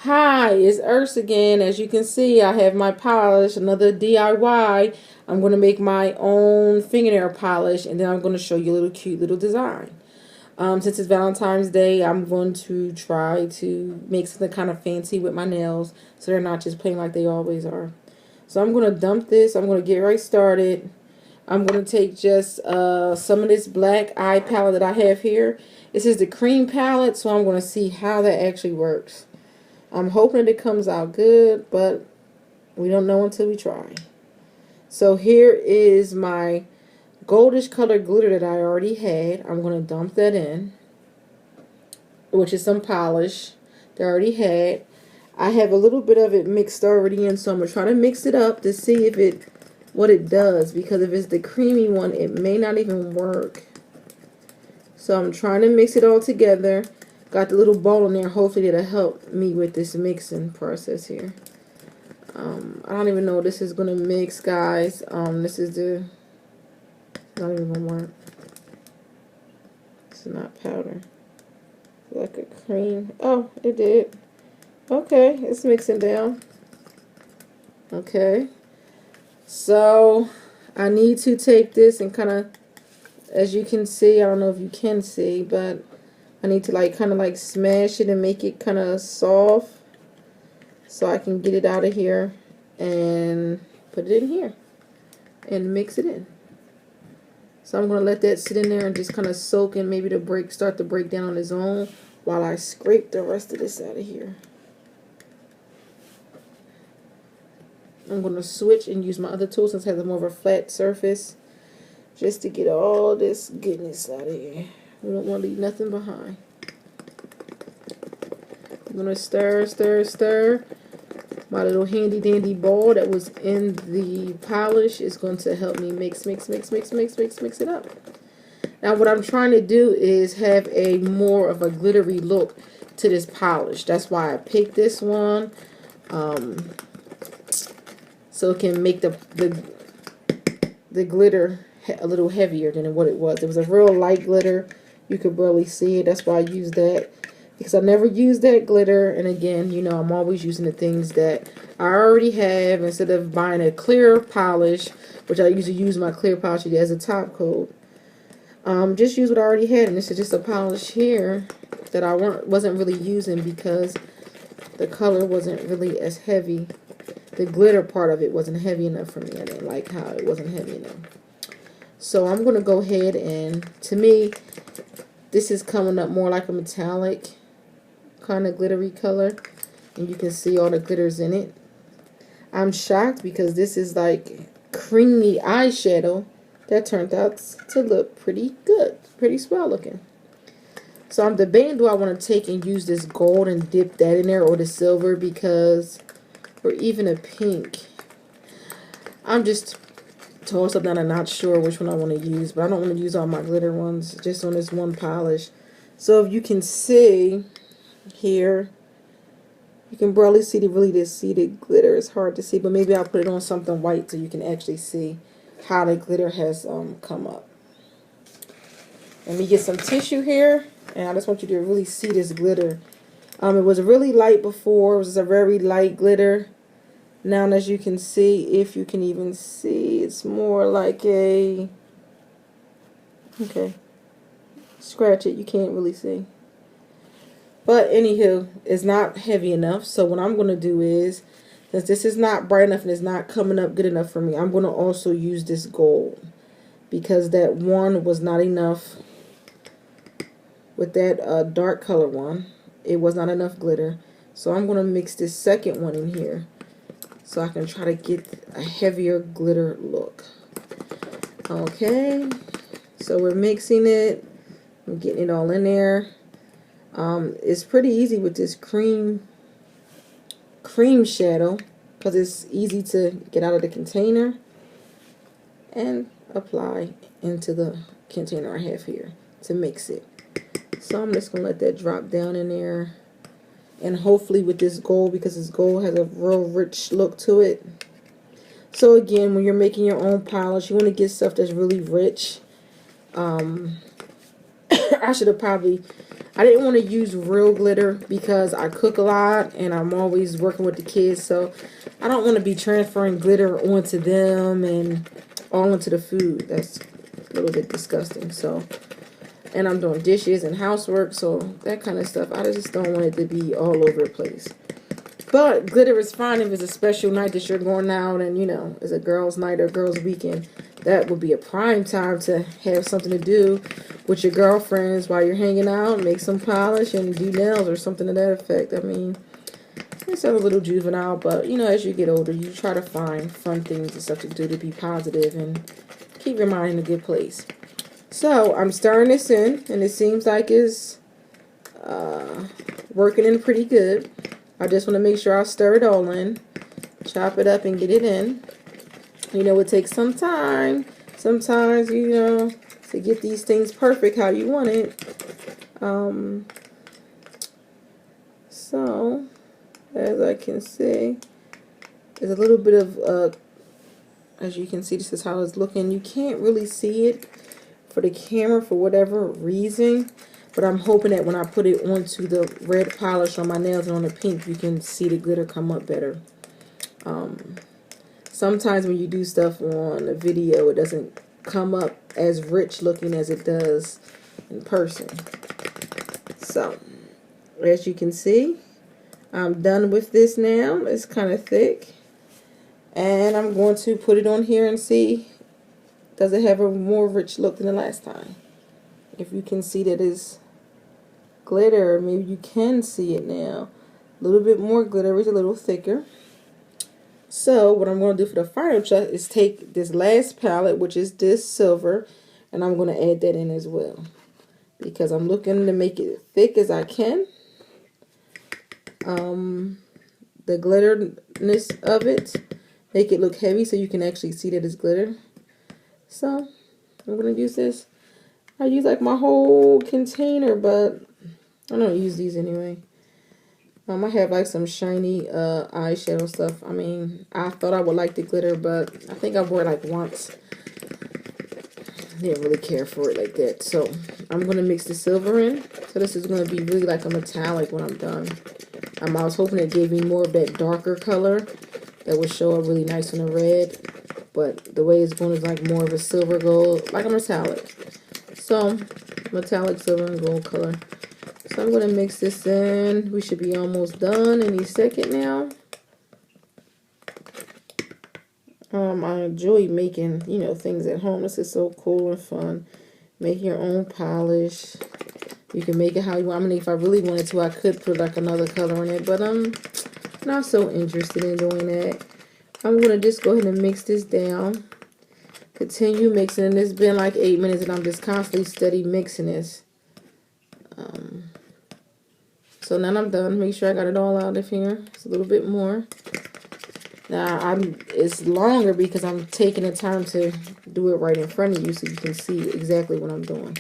Hi, it's Urs again. As you can see, I have my polish, another DIY. I'm going to make my own fingernail polish, and then I'm going to show you a little cute little design. Since it's Valentine's Day, I'm going to try to make something kind of fancy with my nails so they're not just plain like they always are. So I'm going to dump this. I'm going to get right started. I'm going to take just some of this black eye palette that I have here. This is the cream palette, so I'm going to see how that actually works. I'm hoping it comes out good, but we don't know until we try. So here is my goldish colored glitter that I already had. I'm going to dump that in, which is some polish that I already had. I have a little bit of it mixed already in, so I'm going to try to mix it up to see if what it does, because if it's the creamy one, it may not even work. So I'm trying to mix it all together. Got the little ball in there. Hopefully it'll help me with this mixing process here. I don't even know what this is going to mix, guys. This is the... not even going to work. It's not powder. It's like a cream. Oh, it did. Okay, it's mixing down. Okay. So, I need to take this and kind of, as you can see, I don't know if you can see, but I need to kind of smash it and make it kind of soft so I can get it out of here and put it in here and mix it in. So I'm going to let that sit in there and just kind of soak and maybe start to break down on its own while I scrape the rest of this out of here. I'm going to switch and use my other tool since it has more of a flat surface just to get all this goodness out of here. We don't want to leave nothing behind. I'm going to stir, stir, stir. My little handy dandy ball that was in the polish is going to help me mix it up. Now what I'm trying to do is have a more of a glittery look to this polish. That's why I picked this one. So it can make the glitter a little heavier than what it was. It was a real light glitter. You could barely see it. That's why I used that, because I never used that glitter. And again, you know, I'm always using the things that I already have instead of buying a clear polish, which I usually use my clear polish as a top coat. Just use what I already had, and this is just a polish here that I wasn't really using because the color wasn't really as heavy. The glitter part of it wasn't heavy enough for me. I didn't like how it wasn't heavy enough. So I'm going to go ahead and, to me, this is coming up more like a metallic kind of glittery color. And you can see all the glitters in it. I'm shocked because this is like creamy eyeshadow that turned out to look pretty good. Pretty swell looking. So I'm debating, do I want to take and use this gold and dip that in there, or the silver, because, or even a pink. I'm just toss up that I'm not sure which one I want to use, but I don't want to use all my glitter ones just on this one polish. So if you can see here, you can barely see the glitter. It's hard to see, but maybe I'll put it on something white so you can actually see how the glitter has come up. Let me get some tissue here, and I just want you to really see this glitter. It was really light before. It was a very light glitter. Now, as you can see, if you can even see, it's more like a, okay, scratch it, you can't really see. But anywho, it's not heavy enough. So what I'm going to do is, since this is not bright enough and it's not coming up good enough for me, I'm going to also use this gold, because that one was not enough with that dark color one. It was not enough glitter. So I'm going to mix this second one in here, so I can try to get a heavier glitter look. Okay, so we're mixing it. I'm getting it all in there. It's pretty easy with this cream shadow, because it's easy to get out of the container and apply into the container I have here to mix it. So I'm just going to let that drop down in there. And hopefully with this gold, because this gold has a real rich look to it. So again, when you're making your own polish, you want to get stuff that's really rich. I should have probably I didn't want to use real glitter because I cook a lot and I'm always working with the kids, so I don't want to be transferring glitter onto them and all into the food. That's a little bit disgusting. So, and I'm doing dishes and housework, so that kind of stuff, I just don't want it to be all over the place. But glitter is fine if it's a special night that you're going out and, you know, it's a girls' night or girls' weekend. That would be a prime time to have something to do with your girlfriends while you're hanging out, make some polish and do nails or something to that effect. I mean, it's a little juvenile, but, you know, as you get older, you try to find fun things and stuff to do to be positive and keep your mind in a good place. So, I'm stirring this in, and it seems like it's working in pretty good. I just want to make sure I stir it all in, chop it up and get it in. You know, it takes some time sometimes, you know, to get these things perfect how you want it. So, as I can see, there's a little bit of, as you can see, this is how it's looking. You can't really see it for the camera for whatever reason. But I'm hoping that when I put it onto the red polish on my nails and on the pink, you can see the glitter come up better. Sometimes when you do stuff on a video, it doesn't come up as rich looking as it does in person. So, as you can see, I'm done with this now. It's kind of thick. And I'm going to put it on here and see, does it have a more rich look than the last time? If you can see that it's glitter, maybe you can see it now. A little bit more glitter, it's a little thicker. So what I'm going to do for the final check is take this last palette, which is this silver, and I'm going to add that in as well, because I'm looking to make it thick as I can. The glitterness of it, make it look heavy so you can actually see that it's glitter. So I'm going to use this. I use like my whole container, but I don't use these anyway. I have like some shiny eyeshadow stuff. I mean, I thought I would like the glitter, but I think I wore it like once. Didn't really care for it like that. So I'm going to mix the silver in. So this is going to be really like a metallic when I'm done. I was hoping it gave me more of that darker color that would show up really nice on the red. But the way it's going is like more of a silver gold, like a metallic. So, metallic silver and gold color. So I'm going to mix this in. We should be almost done any second now. I enjoy making, you know, things at home. This is so cool and fun. Make your own polish. You can make it how you want. I mean, if I really wanted to, I could put like another color in it, but I'm not so interested in doing that. I'm going to just go ahead and mix this down. Continue mixing, and it's been like 8 minutes, and I'm just constantly steady mixing this. So now I'm done. Make sure I got it all out of here. It's a little bit more. Now it's longer because I'm taking the time to do it right in front of you so you can see exactly what I'm doing.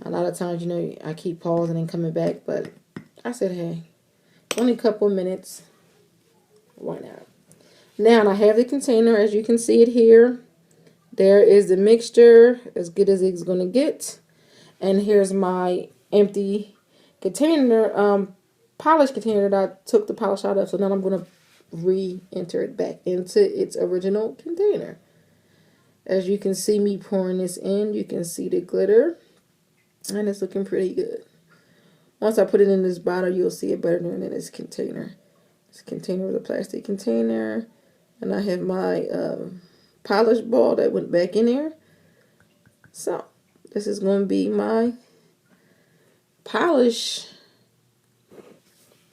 A lot of times, you know, I keep pausing and coming back, but I said, hey, only a couple of minutes. Why not? Now I have the container, as you can see it here. There is the mixture, as good as it's going to get. And here's my empty container, polish container that I took the polish out of. So now I'm going to re-enter it back into its original container. As you can see me pouring this in, you can see the glitter. And it's looking pretty good. Once I put it in this bottle, you'll see it better than in this container. This container was a plastic container. And I have my polish ball that went back in there. So this is going to be my polish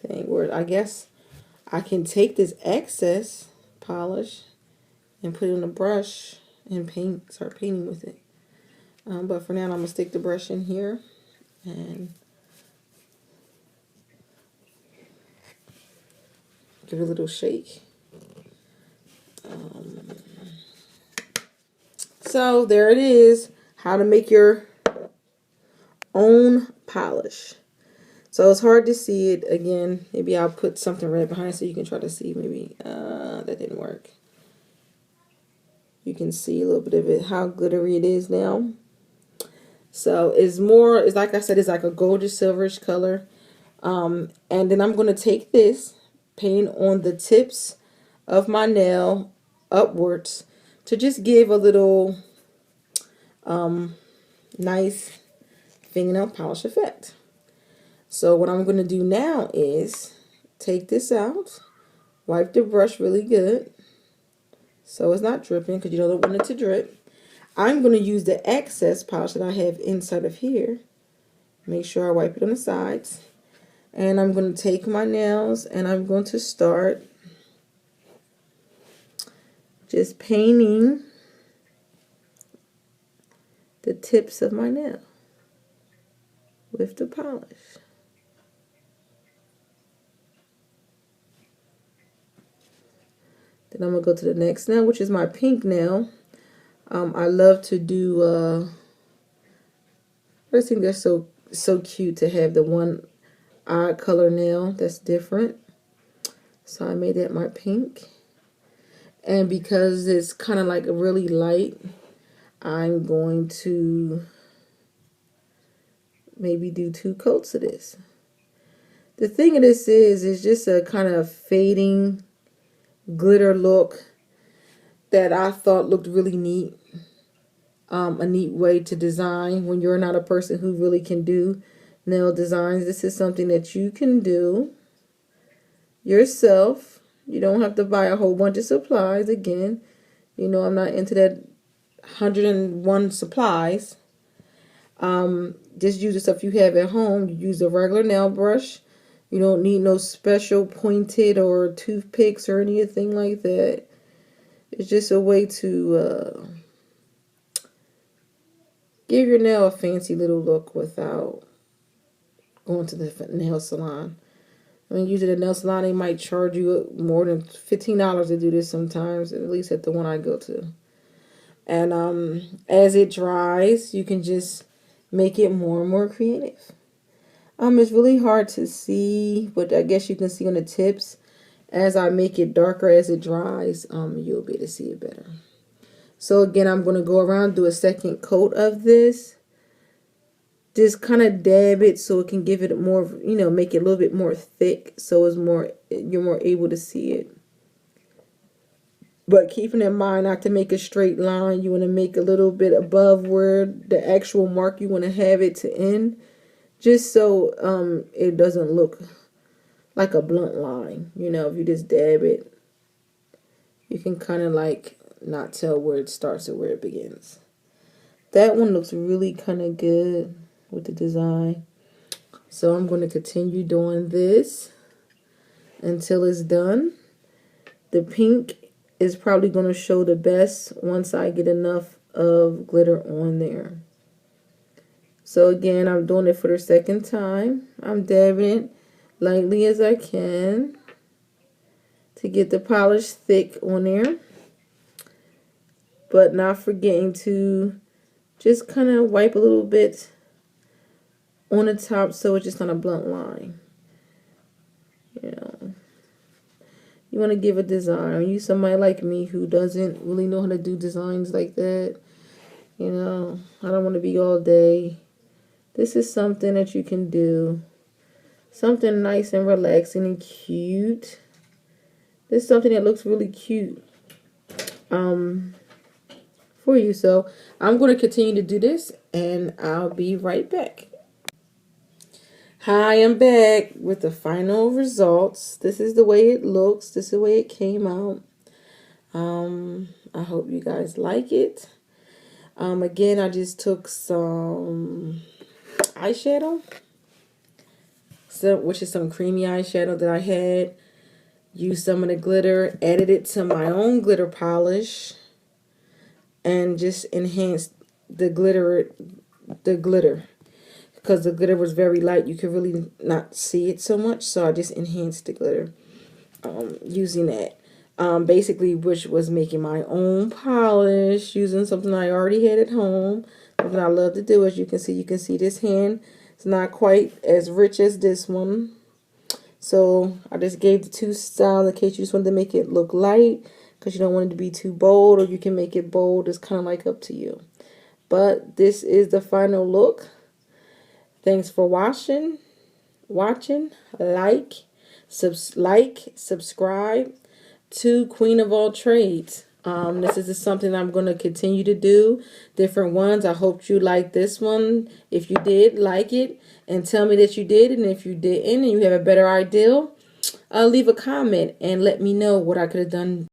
thing, where I guess I can take this excess polish and put it on a brush and start painting with it. But for now, I'm going to stick the brush in here and give it a little shake. So there it is, how to make your own polish. So it's hard to see it. Again, maybe I'll put something red behind so you can try to see. Maybe that didn't work. You can see a little bit of it, how glittery it is now. So it's like I said, it's like a goldish silverish color. And then I'm going to take this, paint on the tips of my nail upwards to just give a little nice fingernail polish effect. So what I'm going to do now is take this out, wipe the brush really good so it's not dripping, because you don't want it to drip. I'm going to use the excess polish that I have inside of here. Make sure I wipe it on the sides. And I'm going to take my nails and I'm going to start just painting the tips of my nail with the polish. Then I'm going to go to the next nail, which is my pink nail. I love to do, I just think they're so cute to have the one odd color nail that's different. So I made that my pink. And because it's kind of like really light, I'm going to maybe do 2 coats of this. The thing of this is just a kind of fading glitter look that I thought looked really neat. A neat way to design when you're not a person who really can do nail designs. This is something that you can do yourself. You don't have to buy a whole bunch of supplies. Again, you know, I'm not into that 101 supplies. Just use the stuff you have at home. You use a regular nail brush. You don't need no special pointed or toothpicks or anything like that. It's just a way to give your nail a fancy little look without going to the nail salon. I mean, usually the nail salon, they might charge you more than $15 to do this sometimes, at least at the one I go to. And as it dries, you can just make it more and more creative. It's really hard to see, but I guess you can see on the tips. As I make it darker as it dries, you'll be able to see it better. So again, I'm going to go around, do a second coat of this. Just kind of dab it so it can give it more, you know, make it a little bit more thick so it's more, you're more able to see it. But keeping in mind not to make a straight line, you want to make a little bit above where the actual mark you want to have it to end. Just so it doesn't look like a blunt line. You know, if you just dab it, you can kind of like not tell where it starts or where it begins. That one looks really kind of good with the design. So I'm going to continue doing this until it's done. The pink is probably going to show the best once I get enough of glitter on there. So again, I'm doing it for the second time. I'm dabbing it lightly as I can to get the polish thick on there, but not forgetting to just kind of wipe a little bit on the top so it's just not a blunt line. You know, you want to give a design. You somebody like me who doesn't really know how to do designs like that. You know, I don't want to be all day. This is something that you can do. Something nice and relaxing and cute. This is something that looks really cute for you. So I'm going to continue to do this and I'll be right back. Hi, I'm back with the final results. This is the way it looks. This is the way it came out. I hope you guys like it. Again, I just took some eyeshadow, which is some creamy eyeshadow that I had. Used some of the glitter, added it to my own glitter polish, and just enhanced the glitter. Because the glitter was very light, you could really not see it so much. So I just enhanced the glitter using that. Basically, which was making my own polish using something I already had at home. Something I love to do, as you can see this hand. It's not quite as rich as this one. So I just gave the 2 styles in case you just wanted to make it look light, because you don't want it to be too bold, or you can make it bold. It's kind of like up to you. But this is the final look. Thanks for watching. Like, subscribe to Queen of All Trades. This is just something I'm going to continue to do, different ones. I hope you like this one. If you did, like it and tell me that you did. And if you didn't and you have a better idea, leave a comment and let me know what I could have done